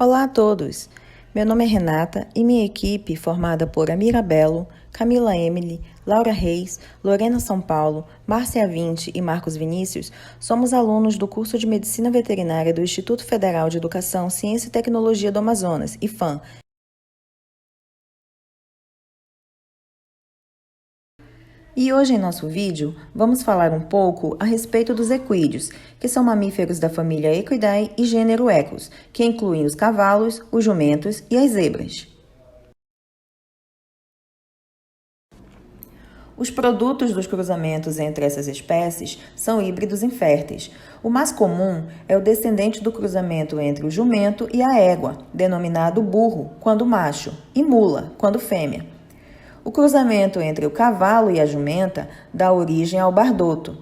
Olá a todos! Meu nome é Renata e minha equipe, formada por Amira Belo, Camila Emily, Laura Reis, Lorena São Paulo, Márcia Vinci e Marcos Vinícius, somos alunos do curso de Medicina Veterinária do Instituto Federal de Educação, Ciência e Tecnologia do Amazonas, IFAM. E hoje em nosso vídeo, vamos falar um pouco a respeito dos equídeos, que são mamíferos da família Equidae e gênero Equus, que incluem os cavalos, os jumentos e as zebras. Os produtos dos cruzamentos entre essas espécies são híbridos inférteis. O mais comum é o descendente do cruzamento entre o jumento e a égua, denominado burro, quando macho, e mula, quando fêmea. O cruzamento entre o cavalo e a jumenta dá origem ao bardoto.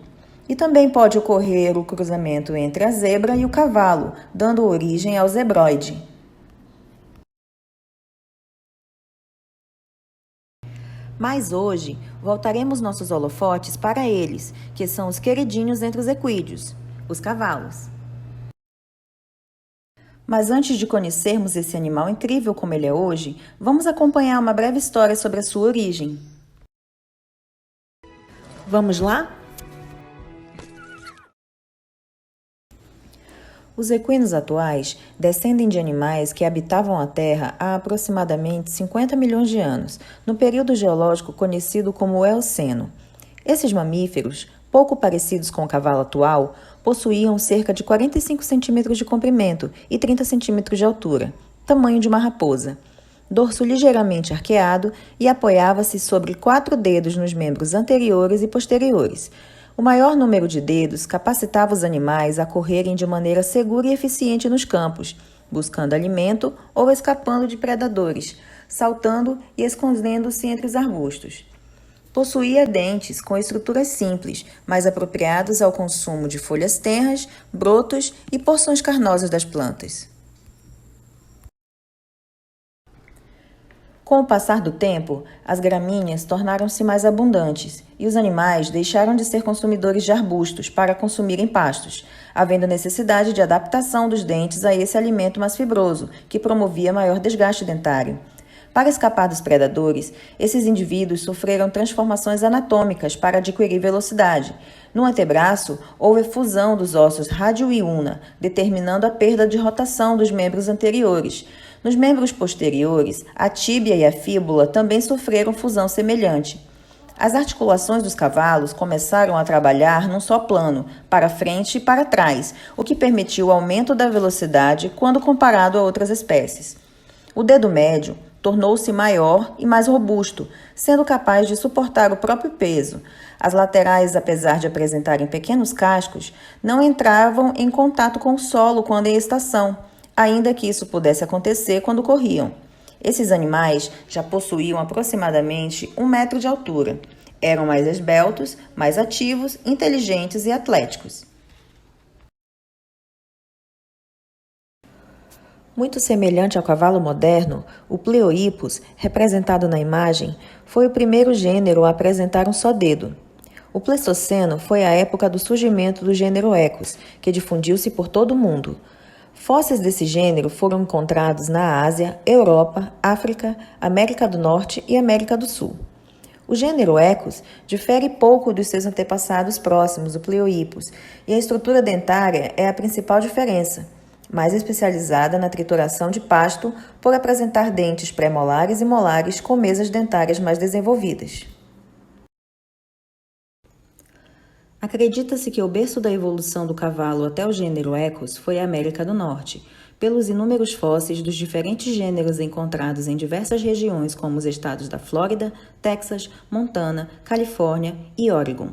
E também pode ocorrer o cruzamento entre a zebra e o cavalo, dando origem ao zebróide. Mas hoje, voltaremos nossos holofotes para eles, que são os queridinhos entre os equídeos, os cavalos. Mas antes de conhecermos esse animal incrível como ele é hoje, vamos acompanhar uma breve história sobre a sua origem. Vamos lá? Os equinos atuais descendem de animais que habitavam a Terra há aproximadamente 50 milhões de anos, no período geológico conhecido como Eoceno. Esses mamíferos, pouco parecidos com o cavalo atual, possuíam cerca de 45 centímetros de comprimento e 30 centímetros de altura, tamanho de uma raposa. Dorso ligeiramente arqueado e apoiava-se sobre 4 dedos nos membros anteriores e posteriores. O maior número de dedos capacitava os animais a correrem de maneira segura e eficiente nos campos, buscando alimento ou escapando de predadores, saltando e escondendo-se entre os arbustos. Possuía dentes com estruturas simples, mais apropriados ao consumo de folhas tenras, brotos e porções carnosas das plantas. Com o passar do tempo, as gramíneas tornaram-se mais abundantes e os animais deixaram de ser consumidores de arbustos para consumirem pastos, havendo necessidade de adaptação dos dentes a esse alimento mais fibroso, que promovia maior desgaste dentário. Para escapar dos predadores, esses indivíduos sofreram transformações anatômicas para adquirir velocidade. No antebraço, houve fusão dos ossos rádio e ulna, determinando a perda de rotação dos membros anteriores. Nos membros posteriores, a tíbia e a fíbula também sofreram fusão semelhante. As articulações dos cavalos começaram a trabalhar num só plano, para frente e para trás, o que permitiu o aumento da velocidade quando comparado a outras espécies. O dedo médio tornou-se maior e mais robusto, sendo capaz de suportar o próprio peso. As laterais, apesar de apresentarem pequenos cascos, não entravam em contato com o solo quando em estação, ainda que isso pudesse acontecer quando corriam. Esses animais já possuíam aproximadamente 1 metro de altura. Eram mais esbeltos, mais ativos, inteligentes e atléticos. Muito semelhante ao cavalo moderno, o Pleohippus, representado na imagem, foi o primeiro gênero a apresentar um só dedo. O Pleistoceno foi a época do surgimento do gênero Equus, que difundiu-se por todo o mundo. Fósseis desse gênero foram encontrados na Ásia, Europa, África, América do Norte e América do Sul. O gênero Equus difere pouco dos seus antepassados próximos, o Pleohippus, e a estrutura dentária é a principal diferença, mais especializada na trituração de pasto por apresentar dentes pré-molares e molares com mesas dentárias mais desenvolvidas. Acredita-se que o berço da evolução do cavalo até o gênero Equus foi a América do Norte, pelos inúmeros fósseis dos diferentes gêneros encontrados em diversas regiões como os estados da Flórida, Texas, Montana, Califórnia e Oregon.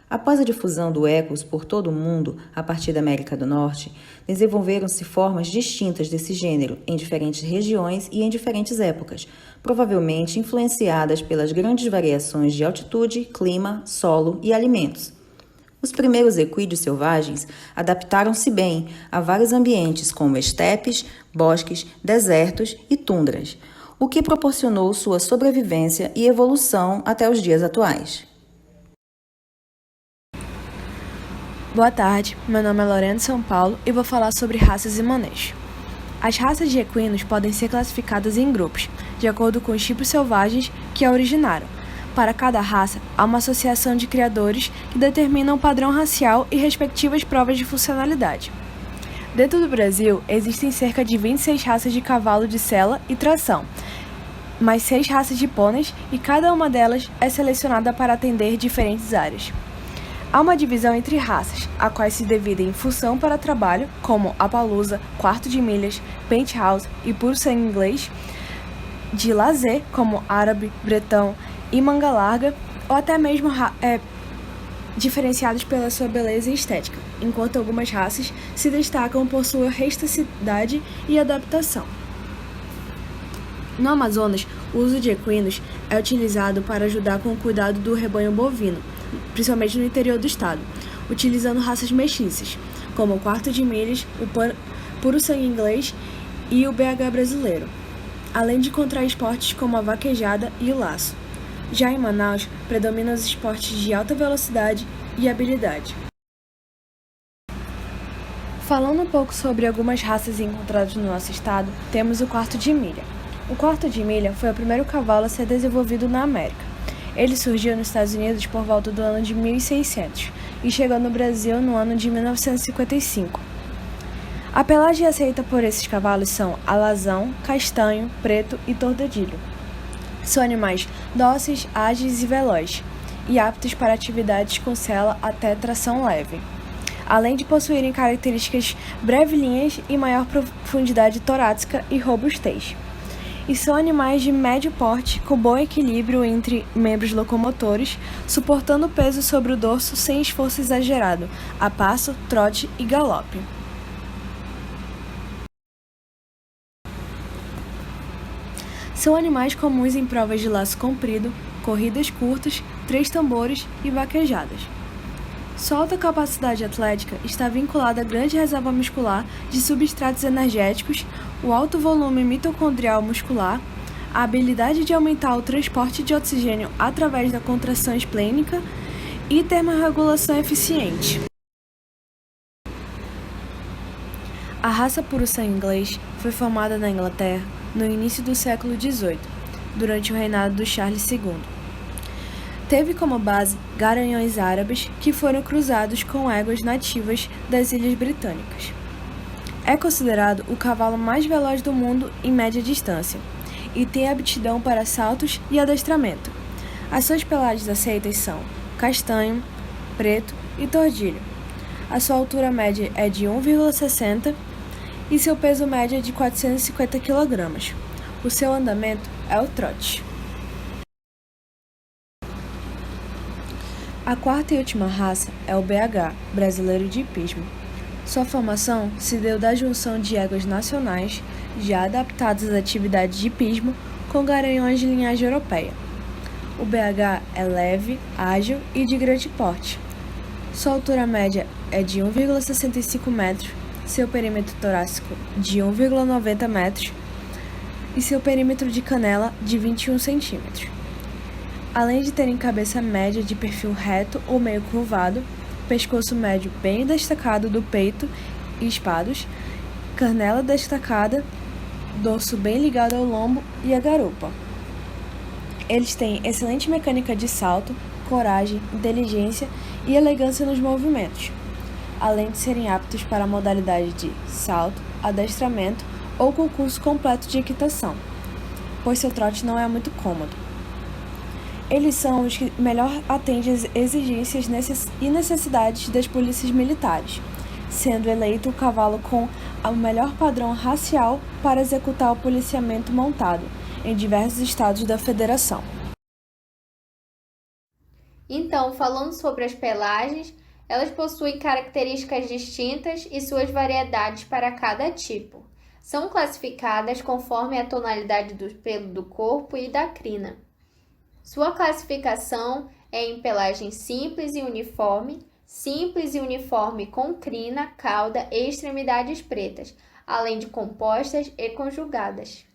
Após a difusão do Equus por todo o mundo, a partir da América do Norte, desenvolveram-se formas distintas desse gênero em diferentes regiões e em diferentes épocas, provavelmente influenciadas pelas grandes variações de altitude, clima, solo e alimentos. Os primeiros equídeos selvagens adaptaram-se bem a vários ambientes como estepes, bosques, desertos e tundras, o que proporcionou sua sobrevivência e evolução até os dias atuais. Boa tarde, meu nome é Lorena São Paulo e vou falar sobre raças e manejo. As raças de equinos podem ser classificadas em grupos, de acordo com os tipos selvagens que a originaram. Para cada raça, há uma associação de criadores que determinam o padrão racial e respectivas provas de funcionalidade. Dentro do Brasil, existem cerca de 26 raças de cavalo de sela e tração, mais 6 raças de pôneis, e cada uma delas é selecionada para atender diferentes áreas. Há uma divisão entre raças, a quais se dividem em função para trabalho, como Appaloosa, Quarto de Milhas, Penthouse e Puro Sangue Inglês, de lazer, como Árabe, Bretão e Manga Larga, ou até mesmo diferenciados pela sua beleza e estética, enquanto algumas raças se destacam por sua rusticidade e adaptação. No Amazonas, o uso de equinos é utilizado para ajudar com o cuidado do rebanho bovino, principalmente no interior do estado, utilizando raças mestiças, como o Quarto de Milhas, o Puro Sangue Inglês e o BH brasileiro, além de encontrar esportes como a vaquejada e o laço. Já em Manaus, predominam os esportes de alta velocidade e habilidade. Falando um pouco sobre algumas raças encontradas no nosso estado, temos o Quarto de Milha. O Quarto de Milha foi o primeiro cavalo a ser desenvolvido na América. Ele surgiu nos Estados Unidos por volta do ano de 1600 e chegou no Brasil no ano de 1955. A pelagem aceita por esses cavalos são alazão, castanho, preto e tordilho. São animais dóceis, ágeis e velozes, e aptos para atividades com sela até tração leve, além de possuírem características brevilíneas e maior profundidade torácica e robustez. E são animais de médio porte, com bom equilíbrio entre membros locomotores, suportando o peso sobre o dorso sem esforço exagerado, a passo, trote e galope. São animais comuns em provas de laço comprido, corridas curtas, 3 tambores e vaquejadas. Sua alta capacidade atlética está vinculada à grande reserva muscular de substratos energéticos, o alto volume mitocondrial muscular, a habilidade de aumentar o transporte de oxigênio através da contração esplênica e termorregulação eficiente. A raça Puro Sangue Inglês foi formada na Inglaterra no início do século XVIII, durante o reinado do Charles II. Teve como base garanhões árabes que foram cruzados com éguas nativas das Ilhas Britânicas. É considerado o cavalo mais veloz do mundo em média distância e tem aptidão para saltos e adestramento. As suas pelagens aceitas são castanho, preto e tordilho. A sua altura média é de 1,60 e seu peso médio é de 450 kg. O seu andamento é o trote. A quarta e última raça é o BH, brasileiro de hipismo. Sua formação se deu da junção de éguas nacionais, já adaptadas às atividades de hipismo, com garanhões de linhagem europeia. O BH é leve, ágil e de grande porte. Sua altura média é de 1,65 metros, seu perímetro torácico de 1,90 metros e seu perímetro de canela de 21 centímetros. Além de terem cabeça média de perfil reto ou meio curvado, pescoço médio bem destacado do peito e espados, canela destacada, dorso bem ligado ao lombo e à garupa. Eles têm excelente mecânica de salto, coragem, inteligência e elegância nos movimentos, além de serem aptos para a modalidade de salto, adestramento ou concurso completo de equitação, pois seu trote não é muito cômodo. Eles são os que melhor atendem às exigências e necessidades das polícias militares, sendo eleito o cavalo com o melhor padrão racial para executar o policiamento montado em diversos estados da federação. Então, falando sobre as pelagens, elas possuem características distintas e suas variedades para cada tipo. São classificadas conforme a tonalidade do pelo do corpo e da crina. Sua classificação é em pelagem simples e uniforme com crina, cauda e extremidades pretas, além de compostas e conjugadas.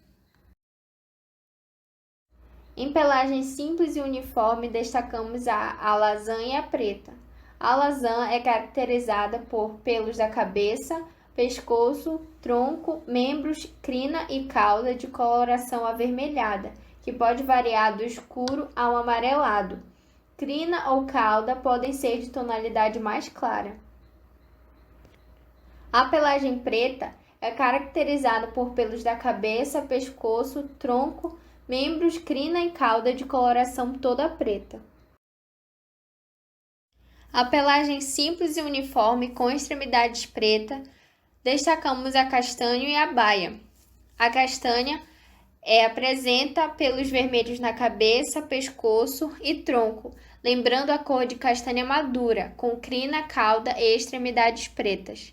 Em pelagem simples e uniforme, destacamos a alazã e a preta. A alazã é caracterizada por pelos da cabeça, pescoço, tronco, membros, crina e cauda de coloração avermelhada, que pode variar do escuro ao amarelado. Crina ou cauda podem ser de tonalidade mais clara. A pelagem preta é caracterizada por pelos da cabeça, pescoço, tronco, membros, crina e cauda de coloração toda preta. A pelagem simples e uniforme com extremidades pretas, destacamos a castanho e a baia. A castanha apresenta pelos vermelhos na cabeça, pescoço e tronco, lembrando a cor de castanha madura, com crina, cauda e extremidades pretas.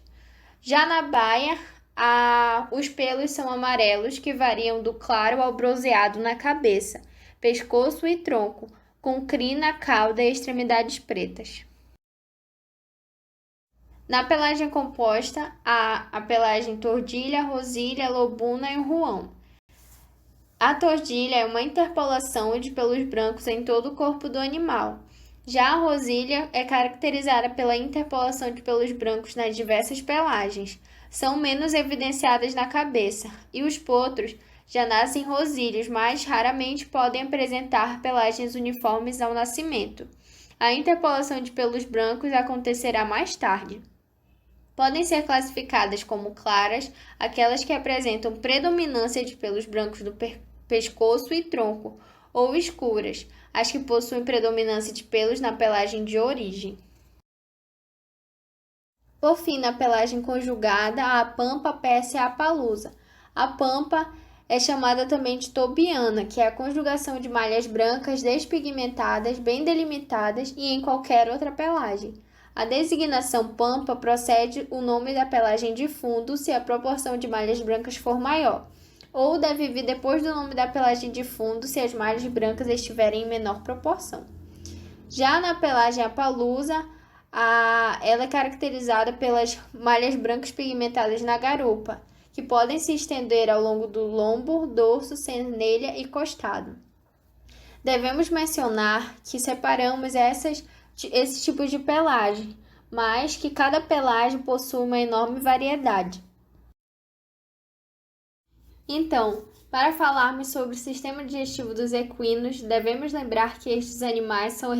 Já na baia, os pelos são amarelos, que variam do claro ao bronzeado na cabeça, pescoço e tronco, com crina, cauda e extremidades pretas. Na pelagem composta, há a pelagem tordilha, rosilha, lobuna e ruão. A tordilha é uma interpolação de pelos brancos em todo o corpo do animal. Já a rosilha é caracterizada pela interpolação de pelos brancos nas diversas pelagens. São menos evidenciadas na cabeça, e os potros já nascem rosilhos, mas raramente podem apresentar pelagens uniformes ao nascimento. A interpolação de pelos brancos acontecerá mais tarde. Podem ser classificadas como claras aquelas que apresentam predominância de pelos brancos do pescoço e tronco, ou escuras, as que possuem predominância de pelos na pelagem de origem. Por fim, na pelagem conjugada, há a pampa, a persa e a palusa. A pampa é chamada também de tobiana, que é a conjugação de malhas brancas despigmentadas, bem delimitadas e em qualquer outra pelagem. A designação pampa procede o nome da pelagem de fundo se a proporção de malhas brancas for maior, ou deve vir depois do nome da pelagem de fundo se as malhas brancas estiverem em menor proporção. Já na pelagem apalusa, ela é caracterizada pelas malhas brancas pigmentadas na garupa, que podem se estender ao longo do lombo, dorso, senelha e costado. Devemos mencionar que separamos esses tipos de pelagem, mas que cada pelagem possui uma enorme variedade. Então, para falarmos sobre o sistema digestivo dos equinos, devemos lembrar que estes animais são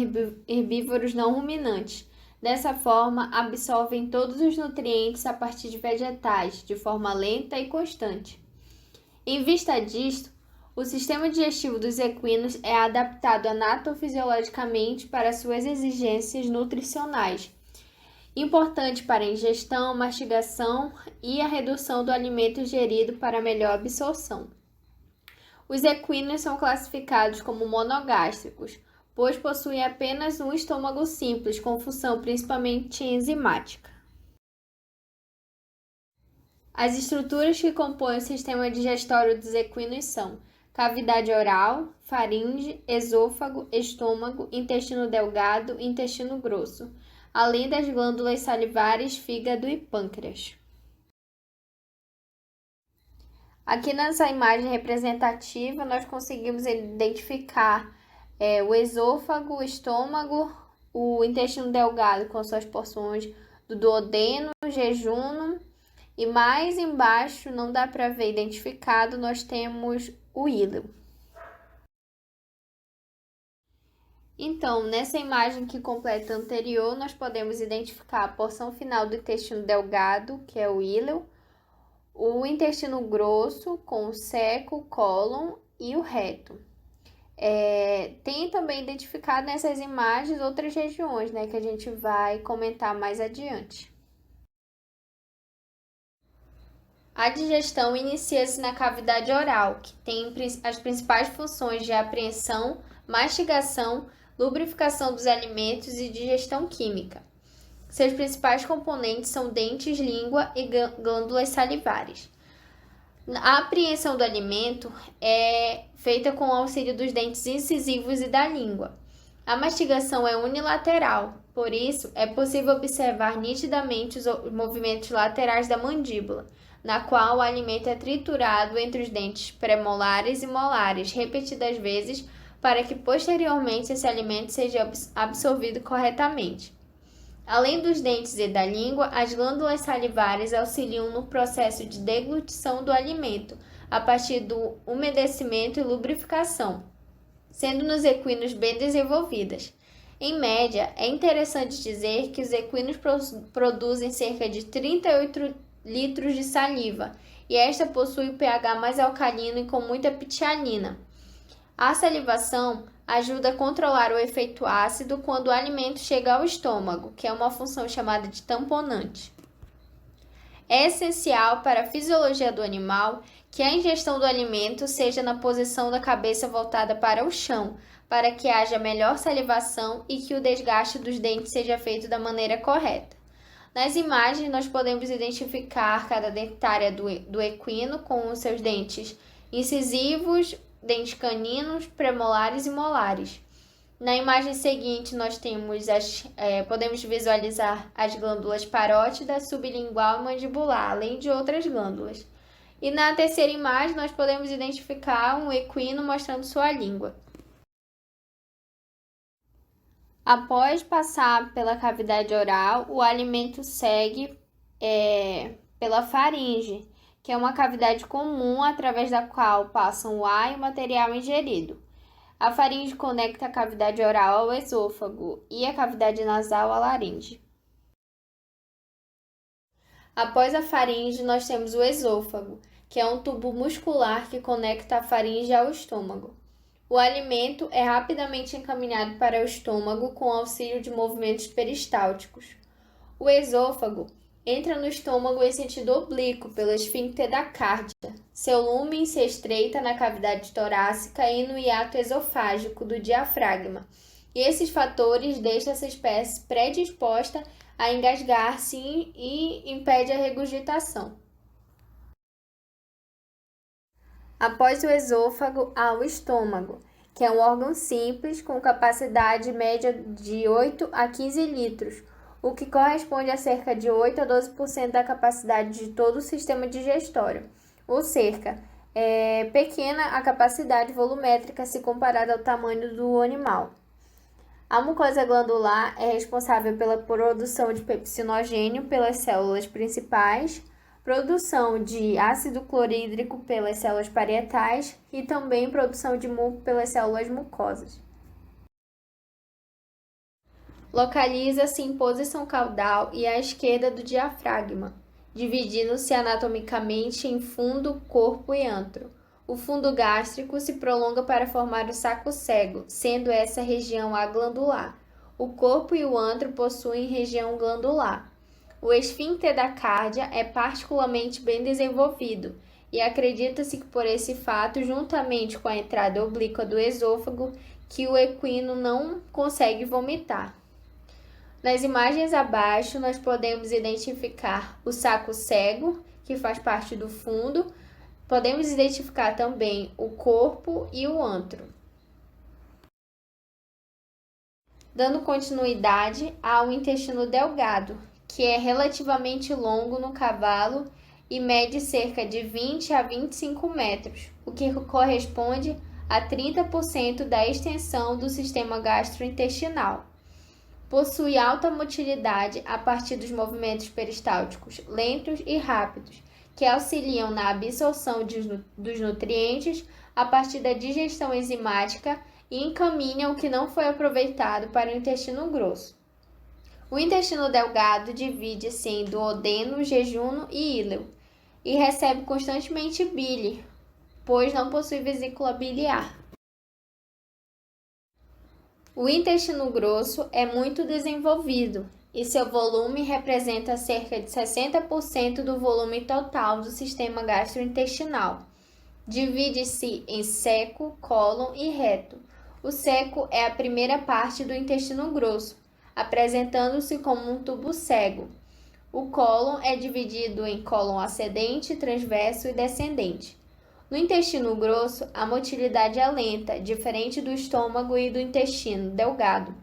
herbívoros não ruminantes. Dessa forma, absorvem todos os nutrientes a partir de vegetais, de forma lenta e constante. Em vista disto, o sistema digestivo dos equinos é adaptado anatofisiologicamente para suas exigências nutricionais, importante para a ingestão, mastigação e a redução do alimento ingerido para melhor absorção. Os equinos são classificados como monogástricos, pois possuem apenas um estômago simples, com função principalmente enzimática. As estruturas que compõem o sistema digestório dos equinos são cavidade oral, faringe, esôfago, estômago, intestino delgado e intestino grosso, além das glândulas salivares, fígado e pâncreas. Aqui nessa imagem representativa, nós conseguimos identificar o esôfago, o estômago, o intestino delgado com suas porções do duodeno, jejunum, e mais embaixo, não dá para ver identificado, nós temos o íleo. Então, nessa imagem que completa a anterior, nós podemos identificar a porção final do intestino delgado, que é o íleo, o intestino grosso, com o seco, o cólon e o reto. Tem também identificado nessas imagens outras regiões, que a gente vai comentar mais adiante. A digestão inicia-se na cavidade oral, que tem as principais funções de apreensão, mastigação, lubrificação dos alimentos e digestão química. Seus principais componentes são dentes, língua e glândulas salivares. A apreensão do alimento é feita com o auxílio dos dentes incisivos e da língua. A mastigação é unilateral, por isso é possível observar nitidamente os movimentos laterais da mandíbula, na qual o alimento é triturado entre os dentes premolares e molares repetidas vezes para que posteriormente esse alimento seja absorvido corretamente. Além dos dentes e da língua, as glândulas salivares auxiliam no processo de deglutição do alimento, a partir do umedecimento e lubrificação, sendo nos equinos bem desenvolvidas. Em média, é interessante dizer que os equinos produzem cerca de 38 litros de saliva, e esta possui o pH mais alcalino e com muita ptialina. A salivação ajuda a controlar o efeito ácido quando o alimento chega ao estômago, que é uma função chamada de tamponante. É essencial para a fisiologia do animal que a ingestão do alimento seja na posição da cabeça voltada para o chão, para que haja melhor salivação e que o desgaste dos dentes seja feito da maneira correta. Nas imagens, nós podemos identificar cada dentária do equino com os seus dentes incisivos, dentes caninos, premolares e molares. Na imagem seguinte, nós temos podemos visualizar as glândulas parótida, sublingual e mandibular, além de outras glândulas. E na terceira imagem, nós podemos identificar um equino mostrando sua língua. Após passar pela cavidade oral, o alimento segue pela faringe, que é uma cavidade comum através da qual passam o ar e o material ingerido. A faringe conecta a cavidade oral ao esôfago e a cavidade nasal à laringe. Após a faringe, nós temos o esôfago, que é um tubo muscular que conecta a faringe ao estômago. O alimento é rapidamente encaminhado para o estômago com auxílio de movimentos peristálticos. O esôfago entra no estômago em sentido oblíquo pelo esfíncter da cárdia. Seu lúmen se estreita na cavidade torácica e no hiato esofágico do diafragma. E esses fatores deixam essa espécie predisposta a engasgar-se e impede a regurgitação. Após o esôfago, há o estômago, que é um órgão simples com capacidade média de 8 a 15 litros, o que corresponde a cerca de 8 a 12% da capacidade de todo o sistema digestório. Ou seja, é pequena a capacidade volumétrica se comparada ao tamanho do animal. A mucosa glandular é responsável pela produção de pepsinogênio pelas células principais, produção de ácido clorídrico pelas células parietais e também produção de muco pelas células mucosas. Localiza-se em posição caudal e à esquerda do diafragma, dividindo-se anatomicamente em fundo, corpo e antro. O fundo gástrico se prolonga para formar o saco cego, sendo essa região aglandular. O corpo e o antro possuem região glandular. O esfíncter da cárdia é particularmente bem desenvolvido e acredita-se que por esse fato, juntamente com a entrada oblíqua do esôfago, que o equino não consegue vomitar. Nas imagens abaixo, nós podemos identificar o saco cego, que faz parte do fundo. Podemos identificar também o corpo e o antro. Dando continuidade ao intestino delgado, que é relativamente longo no cavalo e mede cerca de 20 a 25 metros, o que corresponde a 30% da extensão do sistema gastrointestinal. Possui alta motilidade a partir dos movimentos peristálticos lentos e rápidos, que auxiliam na absorção dos nutrientes a partir da digestão enzimática e encaminham o que não foi aproveitado para o intestino grosso. O intestino delgado divide-se em duodeno, jejuno e íleo e recebe constantemente bile, pois não possui vesícula biliar. O intestino grosso é muito desenvolvido e seu volume representa cerca de 60% do volume total do sistema gastrointestinal. Divide-se em seco, cólon e reto. O seco é a primeira parte do intestino grosso, apresentando-se como um tubo cego. O cólon é dividido em cólon ascendente, transverso e descendente. No intestino grosso, a motilidade é lenta, diferente do estômago e do intestino delgado,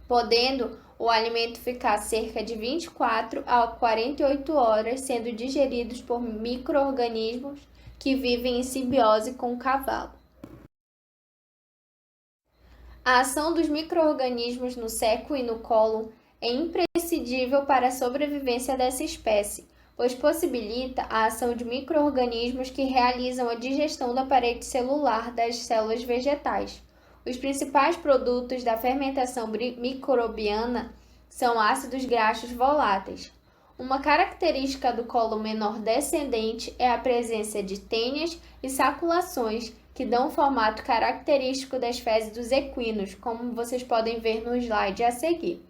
podendo o alimento ficar cerca de 24 a 48 horas sendo digeridos por micro-organismos que vivem em simbiose com o cavalo. A ação dos micro-organismos no seco e no cólon é imprescindível para a sobrevivência dessa espécie, pois possibilita a ação de micro-organismos que realizam a digestão da parede celular das células vegetais. Os principais produtos da fermentação microbiana são ácidos graxos voláteis. Uma característica do colo menor descendente é a presença de tênias e saculações, que dão o formato característico das fezes dos equinos, como vocês podem ver no slide a seguir.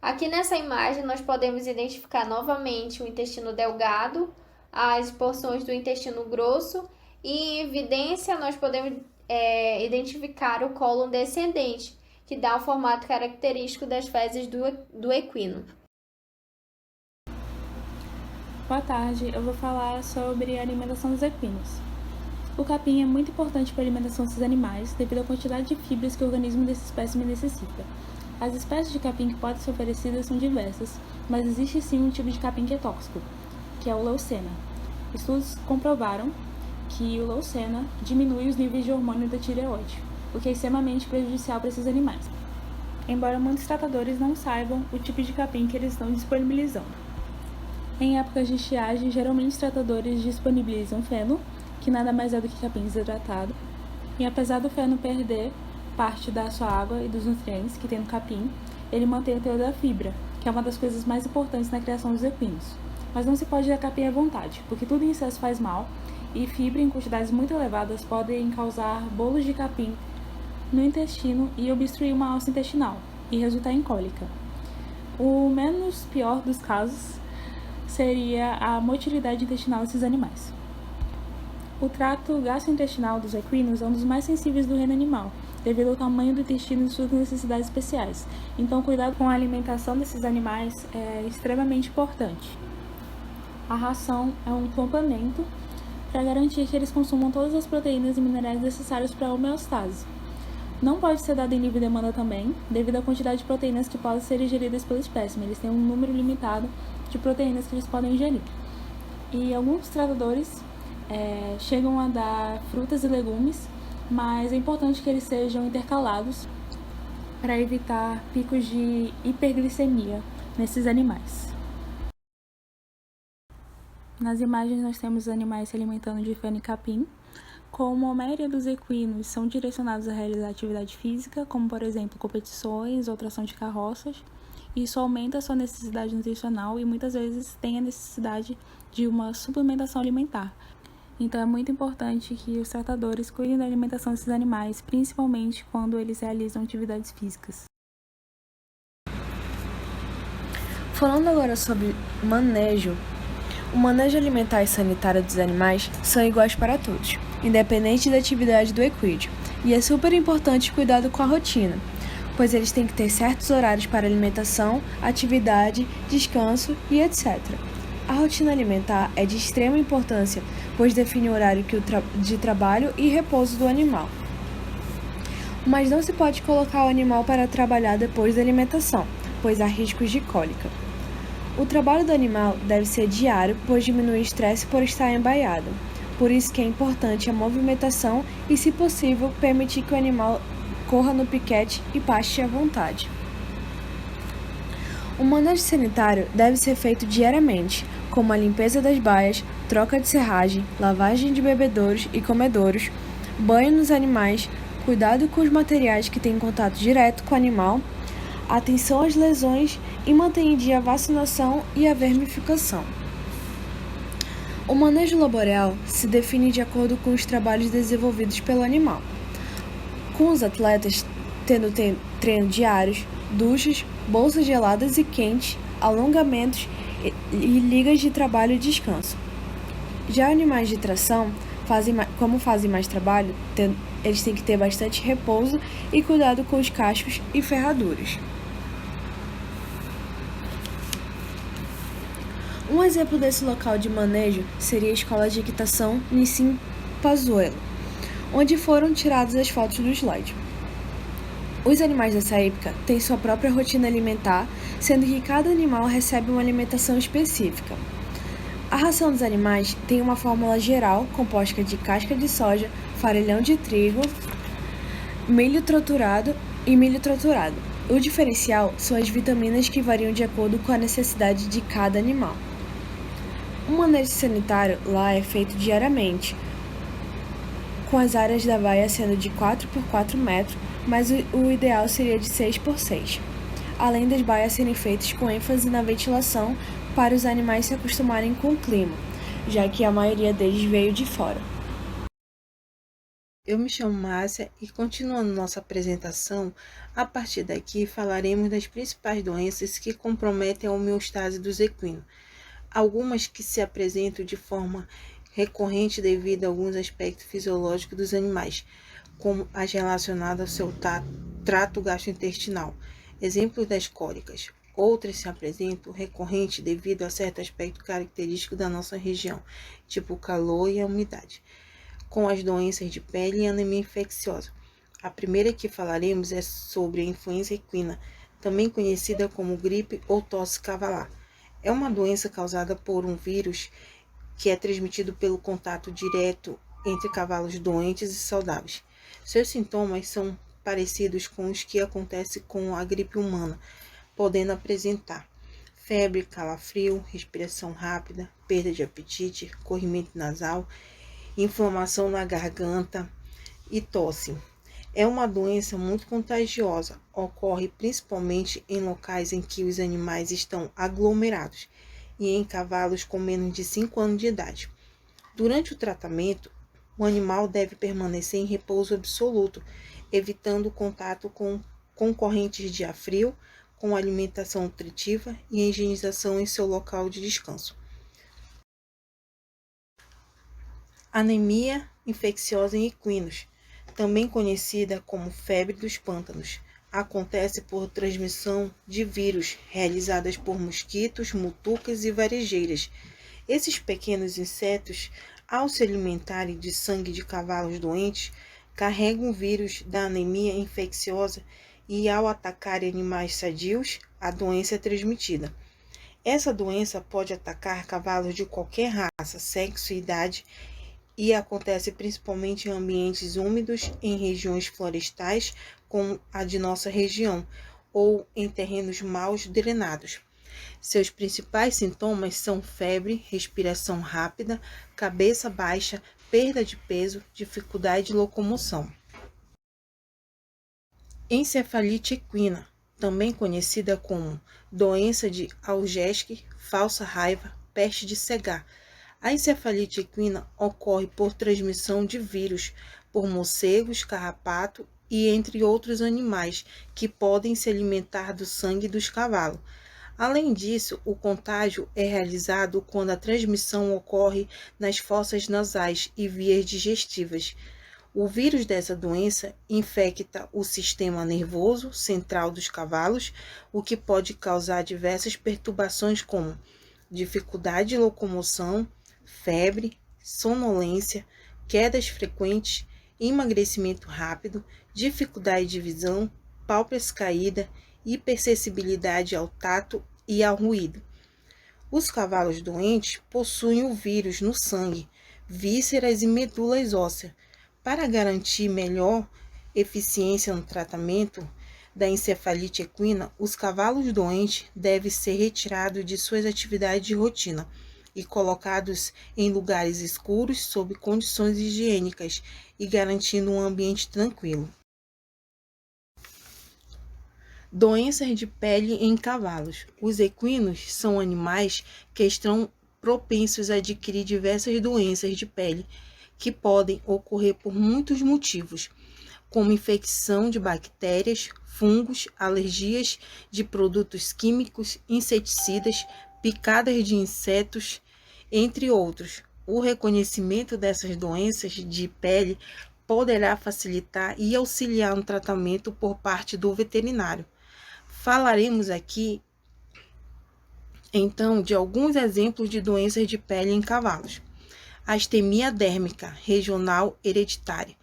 Aqui nessa imagem nós podemos identificar novamente o intestino delgado, as porções do intestino grosso e em evidência nós podemos identificar o cólon descendente, que dá o formato característico das fezes do equino. Boa tarde, eu vou falar sobre a alimentação dos equinos. O capim é muito importante para a alimentação desses animais devido à quantidade de fibras que o organismo desse espécime necessita. As espécies de capim que podem ser oferecidas são diversas, mas existe sim um tipo de capim que é tóxico, que é o leucena. Estudos comprovaram que o leucena diminui os níveis de hormônio da tireoide, o que é extremamente prejudicial para esses animais. Embora muitos tratadores não saibam o tipo de capim que eles estão disponibilizando. Em épocas de estiagem, geralmente os tratadores disponibilizam feno, que nada mais é do que capim desidratado, e apesar do feno perder parte da sua água e dos nutrientes que tem no capim, ele mantém o teor da fibra, que é uma das coisas mais importantes na criação dos equinos. Mas não se pode dar capim à vontade, porque tudo em excesso faz mal, e fibra em quantidades muito elevadas podem causar bolos de capim no intestino e obstruir uma alça intestinal, e resultar em cólica. O menos pior dos casos seria a motilidade intestinal desses animais. O trato gastrointestinal dos equinos é um dos mais sensíveis do reino animal, devido ao tamanho do intestino e suas necessidades especiais. Então, cuidado com a alimentação desses animais é extremamente importante. A ração é um complemento para garantir que eles consumam todas as proteínas e minerais necessários para a homeostase. Não pode ser dado em livre demanda também, devido à quantidade de proteínas que podem ser ingeridas pelo espécime. Eles têm um número limitado de proteínas que eles podem ingerir. E alguns tratadores chegam a dar frutas e legumes, mas é importante que eles sejam intercalados para evitar picos de hiperglicemia nesses animais. Nas imagens nós temos os animais se alimentando de feno e capim. Como a maioria dos equinos são direcionados a realizar atividade física, como por exemplo competições ou tração de carroças, isso aumenta a sua necessidade nutricional e muitas vezes tem a necessidade de uma suplementação alimentar. Então é muito importante que os tratadores cuidem da alimentação desses animais, principalmente quando eles realizam atividades físicas. Falando agora sobre manejo, o manejo alimentar e sanitário dos animais são iguais para todos, independente da atividade do equídeo, e é super importante cuidado com a rotina, pois eles têm que ter certos horários para alimentação, atividade, descanso e etc. A rotina alimentar é de extrema importância, pois define o horário de trabalho e repouso do animal. Mas não se pode colocar o animal para trabalhar depois da alimentação, pois há riscos de cólica. O trabalho do animal deve ser diário, pois diminui o estresse por estar embaiado. Por isso que é importante a movimentação e, se possível, permitir que o animal corra no piquete e paste à vontade. O manejo sanitário deve ser feito diariamente, como a limpeza das baias, troca de serragem, lavagem de bebedouros e comedouros, banho nos animais, cuidado com os materiais que têm contato direto com o animal, atenção às lesões e manter em dia a vacinação e a vermificação. O manejo laboral se define de acordo com os trabalhos desenvolvidos pelo animal, com os atletas tendo treino diários, duchas, bolsas geladas e quentes, alongamentos e ligas de trabalho e descanso. Já animais de tração, como fazem mais trabalho, eles têm que ter bastante repouso e cuidado com os cascos e ferraduras. Um exemplo desse local de manejo seria a escola de equitação Nissim Pazuello, onde foram tiradas as fotos do slide. Os animais dessa época têm sua própria rotina alimentar, sendo que cada animal recebe uma alimentação específica. A ração dos animais tem uma fórmula geral composta de casca de soja, farelhão de trigo, milho triturado e milho triturado. O diferencial são as vitaminas que variam de acordo com a necessidade de cada animal. O manejo sanitário lá é feito diariamente, com as áreas da baia sendo de 4 por 4 metros, mas o ideal seria de 6 por 6. Além das baias serem feitas com ênfase na ventilação para os animais se acostumarem com o clima, já que a maioria deles veio de fora. Eu me chamo Márcia e, continuando nossa apresentação, a partir daqui falaremos das principais doenças que comprometem a homeostase dos equinos. Algumas que se apresentam de forma recorrente devido a alguns aspectos fisiológicos dos animais, como as relacionadas ao seu trato gastrointestinal, exemplos das cólicas. Outras se apresentam recorrente devido a certo aspecto característico da nossa região, tipo o calor e a umidade, com as doenças de pele e anemia infecciosa. A primeira que falaremos é sobre a influenza equina, também conhecida como gripe ou tosse cavalar. É uma doença causada por um vírus que é transmitido pelo contato direto entre cavalos doentes e saudáveis. Seus sintomas são parecidos com os que acontecem com a gripe humana, podendo apresentar febre, calafrio, respiração rápida, perda de apetite, corrimento nasal, inflamação na garganta e tosse. É uma doença muito contagiosa, ocorre principalmente em locais em que os animais estão aglomerados e em cavalos com menos de 5 anos de idade. Durante o tratamento, o animal deve permanecer em repouso absoluto, evitando contato com concorrentes de ar frio, com alimentação nutritiva e a higienização em seu local de descanso. Anemia infecciosa em equinos, também conhecida como febre dos pântanos, acontece por transmissão de vírus realizadas por mosquitos, mutucas e varejeiras. Esses pequenos insetos, ao se alimentarem de sangue de cavalos doentes, carregam o vírus da anemia infecciosa e, ao atacar animais sadios, a doença é transmitida. Essa doença pode atacar cavalos de qualquer raça, sexo e idade e acontece principalmente em ambientes úmidos, em regiões florestais, como a de nossa região, ou em terrenos mal drenados. Seus principais sintomas são febre, respiração rápida, cabeça baixa, perda de peso, dificuldade de locomoção. Encefalite equina, também conhecida como doença de Algesk, falsa raiva, peste de cegar. A encefalite equina ocorre por transmissão de vírus por morcegos, carrapato e entre outros animais que podem se alimentar do sangue dos cavalos. Além disso, o contágio é realizado quando a transmissão ocorre nas fossas nasais e vias digestivas. O vírus dessa doença infecta o sistema nervoso central dos cavalos, o que pode causar diversas perturbações como dificuldade de locomoção, febre, sonolência, quedas frequentes, emagrecimento rápido, dificuldade de visão, pálpebras caídas, hipersensibilidade ao tato e ao ruído. Os cavalos doentes possuem o vírus no sangue, vísceras e medulas ósseas. Para garantir melhor eficiência no tratamento da encefalite equina, os cavalos doentes devem ser retirados de suas atividades de rotina e colocados em lugares escuros sob condições higiênicas e garantindo um ambiente tranquilo. Doenças de pele em cavalos. Os equinos são animais que estão propensos a adquirir diversas doenças de pele, que podem ocorrer por muitos motivos, como infecção de bactérias, fungos, alergias de produtos químicos, inseticidas, picadas de insetos, entre outros. O reconhecimento dessas doenças de pele poderá facilitar e auxiliar no tratamento por parte do veterinário. Falaremos aqui, então, de alguns exemplos de doenças de pele em cavalos. Astemia dérmica regional hereditária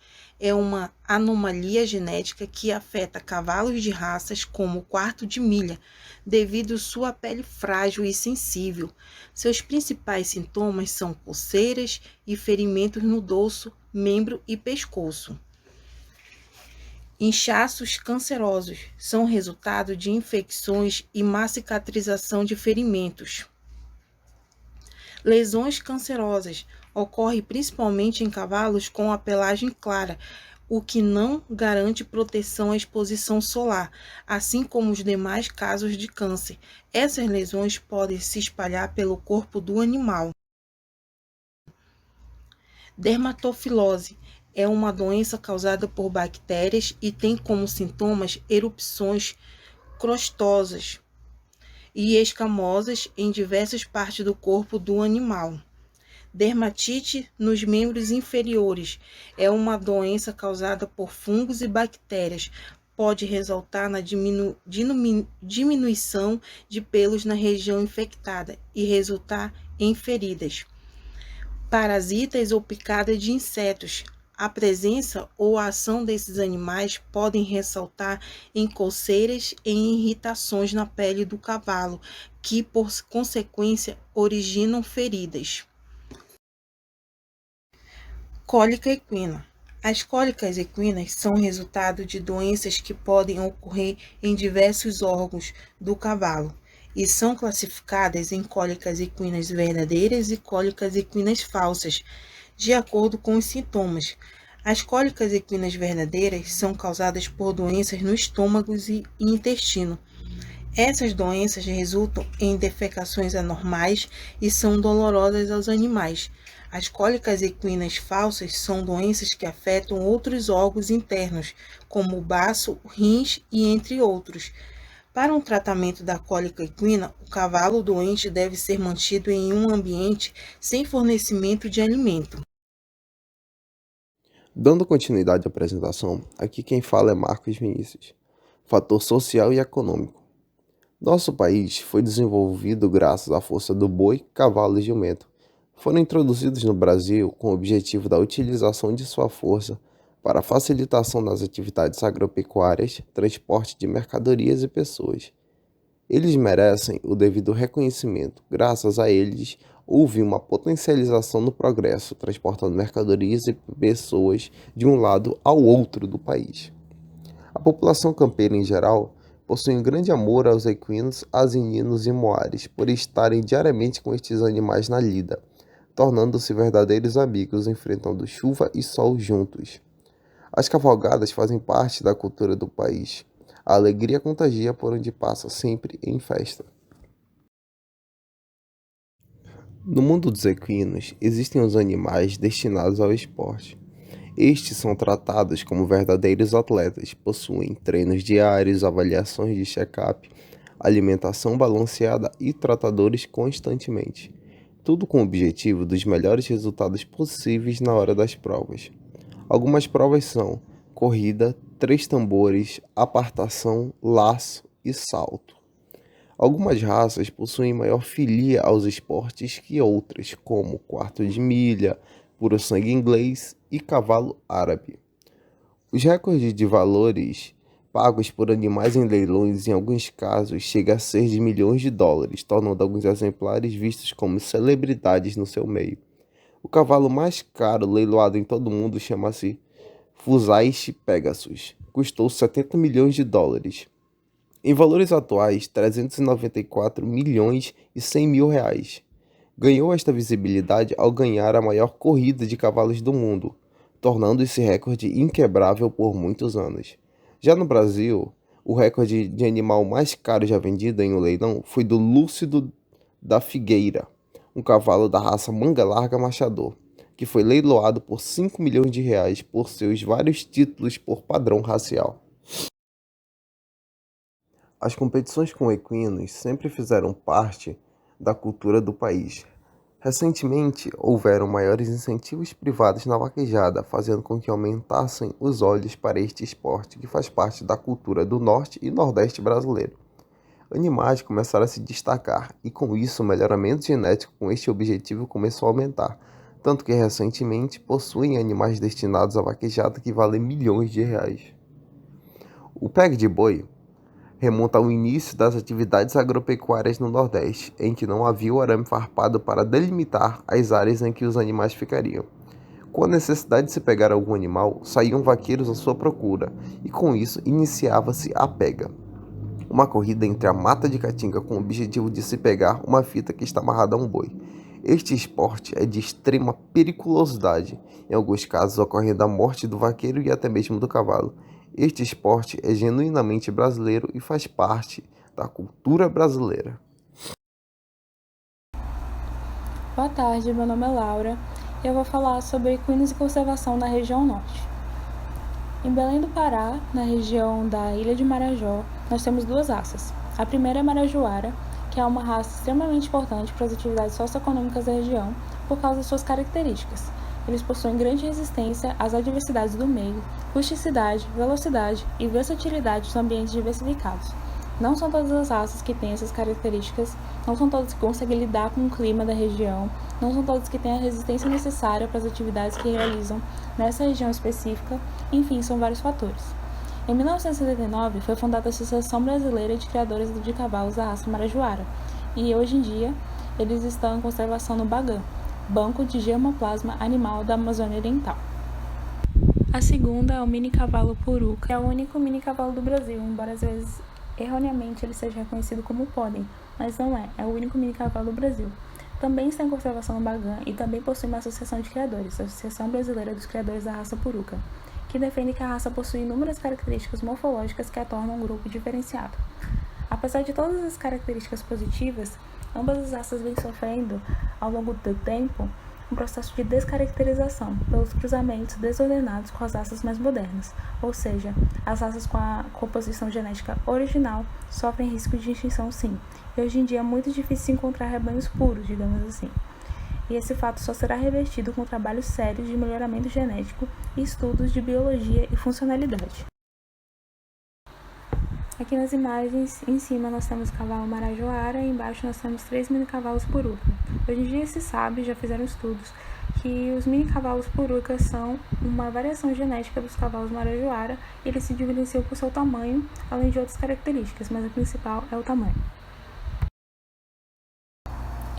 é uma anomalia genética que afeta cavalos de raças como o quarto de milha, devido à sua pele frágil e sensível. Seus principais sintomas são coceiras e ferimentos no dorso, membro e pescoço. Inchaços cancerosos são resultado de infecções e má cicatrização de ferimentos. Lesões cancerosas ocorrem principalmente em cavalos com a pelagem clara, o que não garante proteção à exposição solar, assim como os demais casos de câncer. Essas lesões podem se espalhar pelo corpo do animal. Dermatofilose é uma doença causada por bactérias e tem como sintomas erupções crostosas e escamosas em diversas partes do corpo do animal. Dermatite nos membros inferiores é uma doença causada por fungos e bactérias. Pode resultar na diminuição de pelos na região infectada e resultar em feridas. Parasitas ou picada de insetos. A presença ou a ação desses animais podem ressaltar em coceiras e em irritações na pele do cavalo, que, por consequência, originam feridas. Cólica equina. As cólicas equinas são resultado de doenças que podem ocorrer em diversos órgãos do cavalo e são classificadas em cólicas equinas verdadeiras e cólicas equinas falsas, de acordo com os sintomas. As cólicas equinas verdadeiras são causadas por doenças no estômago e intestino. Essas doenças resultam em defecações anormais e são dolorosas aos animais. As cólicas equinas falsas são doenças que afetam outros órgãos internos, como o baço, rins e entre outros. Para um tratamento da cólica equina, o cavalo doente deve ser mantido em um ambiente sem fornecimento de alimento. Dando continuidade à apresentação, aqui quem fala é Marcos Vinícius. Fator social e econômico. Nosso país foi desenvolvido graças à força do boi, cavalo e jumento. Foram introduzidos no Brasil com o objetivo da utilização de sua força para a facilitação das atividades agropecuárias, transporte de mercadorias e pessoas. Eles merecem o devido reconhecimento. Graças a eles, houve uma potencialização no progresso, transportando mercadorias e pessoas de um lado ao outro do país. A população campeira em geral possui um grande amor aos equinos, asininos e moares, por estarem diariamente com estes animais na lida, tornando-se verdadeiros amigos, enfrentando chuva e sol juntos. As cavalgadas fazem parte da cultura do país. A alegria contagia por onde passa, sempre em festa. No mundo dos equinos, existem os animais destinados ao esporte. Estes são tratados como verdadeiros atletas, possuem treinos diários, avaliações de check-up, alimentação balanceada e tratadores constantemente. Tudo com o objetivo dos melhores resultados possíveis na hora das provas. Algumas provas são corrida, 3 tambores, apartação, laço e salto. Algumas raças possuem maior filia aos esportes que outras, como quarto de milha, puro sangue inglês e cavalo árabe. Os recordes de valores pagos por animais em leilões, em alguns casos, chegam a ser de milhões de dólares, tornando alguns exemplares vistos como celebridades no seu meio. O cavalo mais caro leiloado em todo o mundo chama-se Fusaiche Pegasus. Custou 70 milhões de dólares. Em valores atuais, 394 milhões e 100 mil reais. Ganhou esta visibilidade ao ganhar a maior corrida de cavalos do mundo, tornando esse recorde inquebrável por muitos anos. Já no Brasil, o recorde de animal mais caro já vendido em um leilão foi do Lúcido da Figueira, um cavalo da raça Manga Larga Machador, que foi leiloado por 5 milhões de reais por seus vários títulos por padrão racial. As competições com equinos sempre fizeram parte da cultura do país. Recentemente, houveram maiores incentivos privados na vaquejada, fazendo com que aumentassem os olhos para este esporte que faz parte da cultura do norte e nordeste brasileiro. Animais começaram a se destacar e, com isso, o melhoramento genético com este objetivo começou a aumentar, tanto que recentemente possuem animais destinados à vaquejada que valem milhões de reais. O pegue de boi remonta ao início das atividades agropecuárias no Nordeste, em que não havia o arame farpado para delimitar as áreas em que os animais ficariam. Com a necessidade de se pegar algum animal, saíam vaqueiros à sua procura, e com isso iniciava-se a pega. Uma corrida entre a mata de caatinga com o objetivo de se pegar uma fita que está amarrada a um boi. Este esporte é de extrema periculosidade, em alguns casos ocorrendo a morte do vaqueiro e até mesmo do cavalo. Este esporte é genuinamente brasileiro e faz parte da cultura brasileira. Boa tarde, meu nome é Laura e eu vou falar sobre equinos e conservação na região norte. Em Belém do Pará, na região da Ilha de Marajó, nós temos duas raças. A primeira é Marajoara, que é uma raça extremamente importante para as atividades socioeconômicas da região por causa das suas características. Eles possuem grande resistência às adversidades do meio, rusticidade, velocidade e versatilidade dos ambientes diversificados. Não são todas as raças que têm essas características, não são todas que conseguem lidar com o clima da região, não são todas que têm a resistência necessária para as atividades que realizam nessa região específica, enfim, são vários fatores. Em 1979, foi fundada a Associação Brasileira de Criadores de Cavalos da raça Marajoara, e hoje em dia eles estão em conservação no Bagã, Banco de Germoplasma Animal da Amazônia Oriental. A segunda é o mini cavalo puruca, que é o único mini cavalo do Brasil, embora às vezes erroneamente ele seja reconhecido como pônei, mas não é o único mini cavalo do Brasil. Também está em conservação no Bagã e também possui uma associação de criadores, a Associação Brasileira dos Criadores da Raça Puruca, que defende que a raça possui inúmeras características morfológicas que a tornam um grupo diferenciado. Apesar de todas as características positivas, ambas as raças vêm sofrendo, ao longo do tempo, um processo de descaracterização pelos cruzamentos desordenados com as raças mais modernas, ou seja, as raças com a composição genética original sofrem risco de extinção sim, e hoje em dia é muito difícil encontrar rebanhos puros, digamos assim. E esse fato só será revertido com trabalhos sérios de melhoramento genético e estudos de biologia e funcionalidade. Aqui nas imagens, em cima nós temos o cavalo Marajoara e embaixo nós temos 3 mini cavalos puruca. Hoje em dia se sabe, já fizeram estudos, que os mini cavalos puruca são uma variação genética dos cavalos Marajoara e eles se diferenciam por seu tamanho, além de outras características, mas a principal é o tamanho.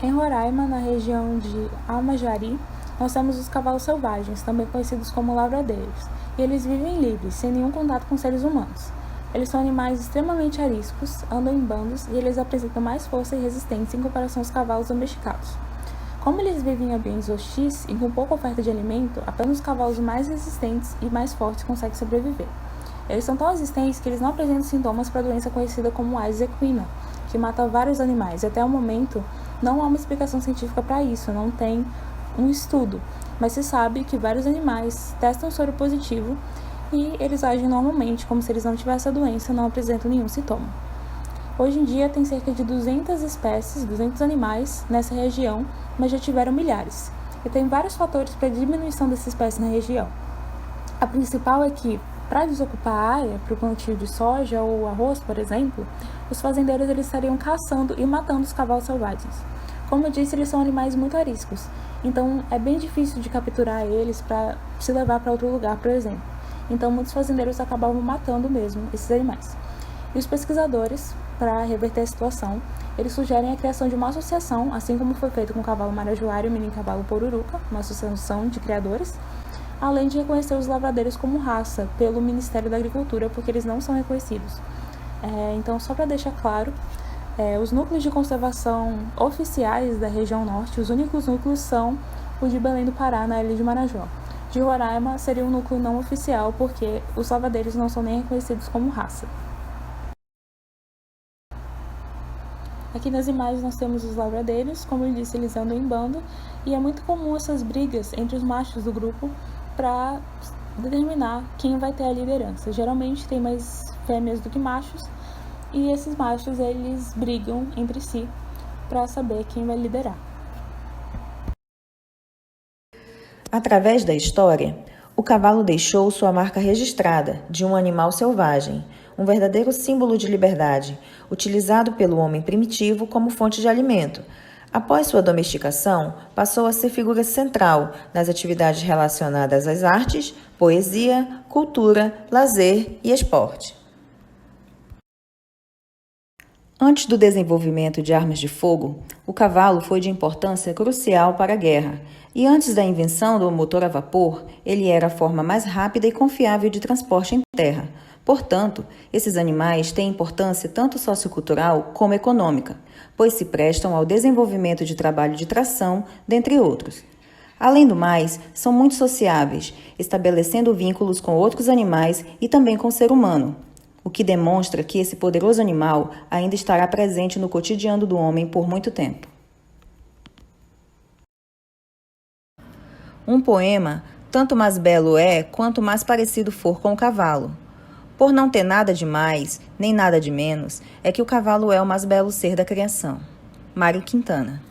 Em Roraima, na região de Almajari, nós temos os cavalos selvagens, também conhecidos como lavradeiros, e eles vivem livres, sem nenhum contato com seres humanos. Eles são animais extremamente ariscos, andam em bandos e eles apresentam mais força e resistência em comparação aos cavalos domesticados. Como eles vivem em ambientes hostis e com pouca oferta de alimento, apenas os cavalos mais resistentes e mais fortes conseguem sobreviver. Eles são tão resistentes que eles não apresentam sintomas para a doença conhecida como Aedes equina, que mata vários animais, e até o momento não há uma explicação científica para isso, não tem um estudo, mas se sabe que vários animais testam soro positivo e eles agem normalmente, como se eles não tivessem a doença, não apresentam nenhum sintoma. Hoje em dia tem cerca de 200 espécies, 200 animais nessa região, mas já tiveram milhares. E tem vários fatores para a diminuição dessas espécies na região. A principal é que, para desocupar a área para o plantio de soja ou arroz, por exemplo, os fazendeiros eles estariam caçando e matando os cavalos selvagens. Como eu disse, eles são animais muito ariscos, então é bem difícil de capturar eles para se levar para outro lugar, por exemplo. Então muitos fazendeiros acabavam matando mesmo esses animais. E os pesquisadores, para reverter a situação, eles sugerem a criação de uma associação, assim como foi feito com o cavalo marajoara e o mini cavalo poruruca, uma associação de criadores, além de reconhecer os lavradeiros como raça pelo Ministério da Agricultura, porque eles não são reconhecidos. Então, só para deixar claro, os núcleos de conservação oficiais da região norte, os únicos núcleos são o de Belém do Pará, na Ilha de Marajó. De Roraima seria um núcleo não oficial, porque os lavradeiros não são nem reconhecidos como raça. Aqui nas imagens nós temos os lavradeiros, como eu disse, eles andam em bando, e é muito comum essas brigas entre os machos do grupo para determinar quem vai ter a liderança. Geralmente tem mais fêmeas do que machos, e esses machos eles brigam entre si para saber quem vai liderar. Através da história, o cavalo deixou sua marca registrada de um animal selvagem, um verdadeiro símbolo de liberdade, utilizado pelo homem primitivo como fonte de alimento. Após sua domesticação, passou a ser figura central nas atividades relacionadas às artes, poesia, cultura, lazer e esporte. Antes do desenvolvimento de armas de fogo, o cavalo foi de importância crucial para a guerra, e antes da invenção do motor a vapor, ele era a forma mais rápida e confiável de transporte em terra. Portanto, esses animais têm importância tanto sociocultural como econômica, pois se prestam ao desenvolvimento de trabalho de tração, dentre outros. Além do mais, são muito sociáveis, estabelecendo vínculos com outros animais e também com o ser humano, o que demonstra que esse poderoso animal ainda estará presente no cotidiano do homem por muito tempo. Um poema, tanto mais belo é, quanto mais parecido for com o cavalo. Por não ter nada de mais, nem nada de menos, é que o cavalo é o mais belo ser da criação. Mário Quintana.